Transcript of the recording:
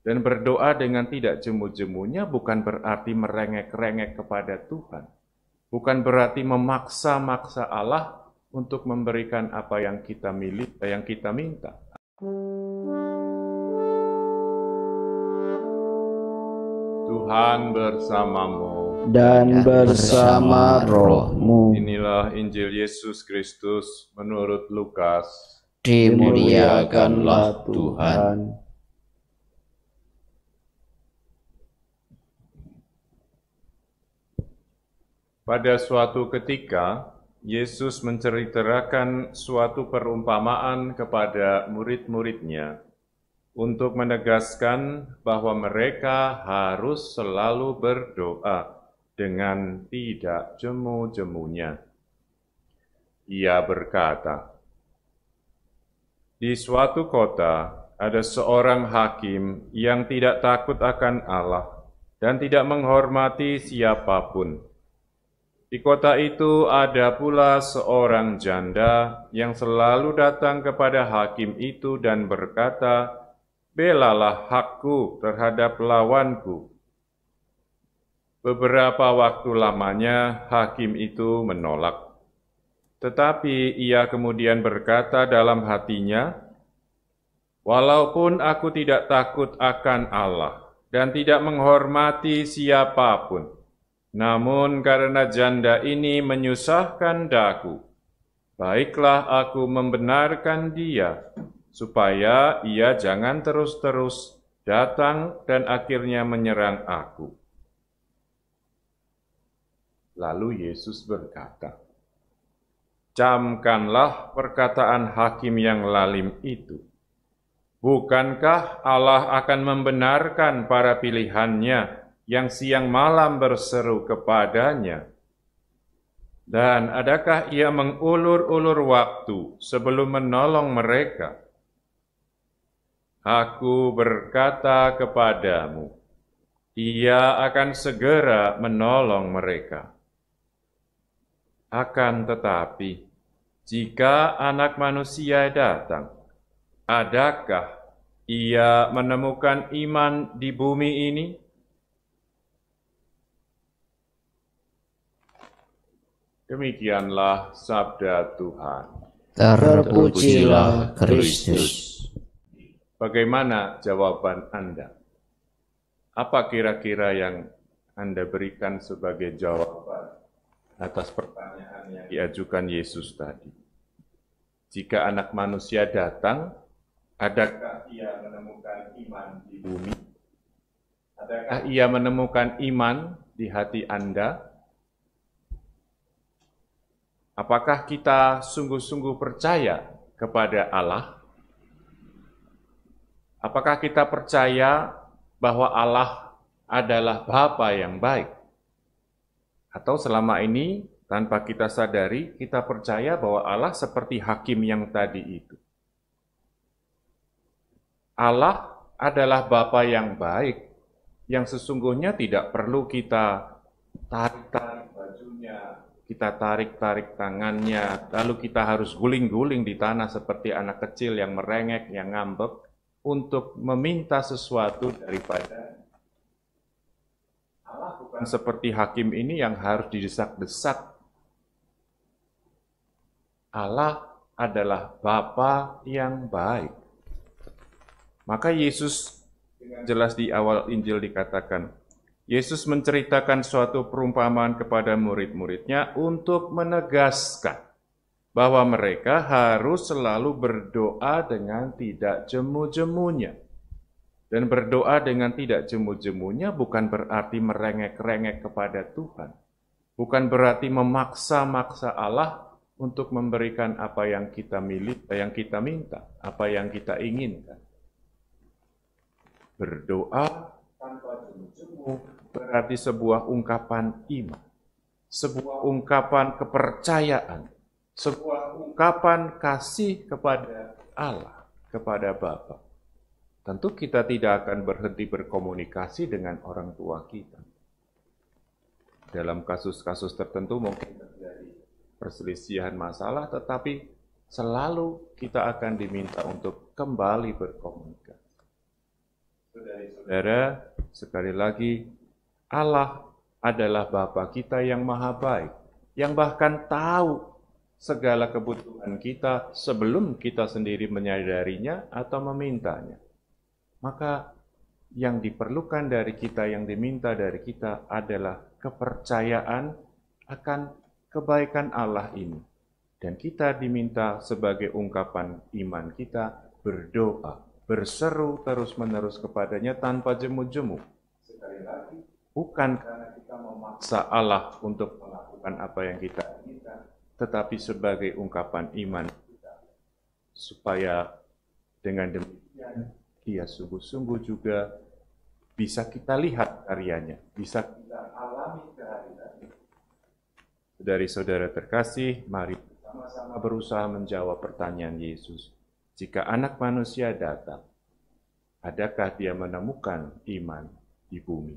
Dan berdoa dengan tidak jemu-jemunya bukan berarti merengek-rengek kepada Tuhan. Bukan berarti memaksa-maksa Allah untuk memberikan apa yang kita yang kita minta. Tuhan bersamamu dan bersama rohmu. Inilah Injil Yesus Kristus menurut Lukas. Dimuliakanlah Tuhan. Pada suatu ketika, Yesus menceritakan suatu perumpamaan kepada murid-muridnya untuk menegaskan bahwa mereka harus selalu berdoa dengan tidak jemu-jemunya. Ia berkata, "Di suatu kota ada seorang hakim yang tidak takut akan Allah dan tidak menghormati siapapun. Di kota itu ada pula seorang janda yang selalu datang kepada hakim itu dan berkata, 'Belalah hakku terhadap lawanku.' Beberapa waktu lamanya hakim itu menolak. Tetapi ia kemudian berkata dalam hatinya, 'Walaupun aku tidak takut akan Allah dan tidak menghormati siapapun, namun karena janda ini menyusahkan daku, baiklah aku membenarkan dia, supaya ia jangan terus-terus datang dan akhirnya menyerang aku.' Lalu Yesus berkata, 'Camkanlah perkataan hakim yang lalim itu. Bukankah Allah akan membenarkan para pilihannya yang siang malam berseru kepadanya? Dan adakah ia mengulur-ulur waktu sebelum menolong mereka? Aku berkata kepadamu, ia akan segera menolong mereka. Akan tetapi, jika Anak Manusia datang, adakah ia menemukan iman di bumi ini?' Demikianlah sabda Tuhan. Terpujilah Kristus. Bagaimana jawaban Anda? Apa kira-kira yang Anda berikan sebagai jawaban atas pertanyaan yang diajukan Yesus tadi? Jika Anak Manusia datang, adakah ia menemukan iman di bumi? Adakah ia menemukan iman di hati Anda? Apakah kita sungguh-sungguh percaya kepada Allah? Apakah kita percaya bahwa Allah adalah Bapa yang baik? Atau selama ini tanpa kita sadari, kita percaya bahwa Allah seperti hakim yang tadi itu? Allah adalah Bapa yang baik, yang sesungguhnya tidak perlu kita tarik-tarik bajunya, kita tarik-tarik tangannya, lalu kita harus guling-guling di tanah seperti anak kecil yang merengek, yang ngambek, untuk meminta sesuatu daripada Allah. Bukan seperti hakim ini yang harus didesak-desak. Allah adalah Bapa yang baik. Maka Yesus jelas di awal Injil dikatakan, Yesus menceritakan suatu perumpamaan kepada murid-muridnya untuk menegaskan bahwa mereka harus selalu berdoa dengan tidak jemu-jemunya. Dan berdoa dengan tidak jemu-jemunya bukan berarti merengek-rengek kepada Tuhan. Bukan berarti memaksa-maksa Allah untuk memberikan apa yang kita minta, apa yang kita inginkan. Berdoa tanpa jemu-jemu berarti sebuah ungkapan iman, sebuah ungkapan kepercayaan, sebuah ungkapan kasih kepada Allah, kepada Bapa. Tentu kita tidak akan berhenti berkomunikasi dengan orang tua kita. Dalam kasus-kasus tertentu mungkin terjadi perselisihan masalah, tetapi selalu kita akan diminta untuk kembali berkomunikasi. Saudara, sekali lagi, Allah adalah Bapa kita yang maha baik, yang bahkan tahu segala kebutuhan kita sebelum kita sendiri menyadarinya atau memintanya. Maka yang diperlukan dari kita, yang diminta dari kita adalah kepercayaan akan kebaikan Allah ini. Dan kita diminta sebagai ungkapan iman kita berdoa, berseru terus-menerus kepadanya tanpa jemu-jemu. Sekali lagi, bukan karena kita memaksa Allah untuk melakukan apa yang kita inginkan, tetapi sebagai ungkapan iman kita. Supaya dengan demikian, Dia sungguh-sungguh juga bisa kita lihat karyanya, bisa kita alami kehadirannya. Saudari-saudara terkasih, mari sama-sama berusaha menjawab pertanyaan Yesus. Jika Anak Manusia datang, adakah Dia menemukan iman di bumi?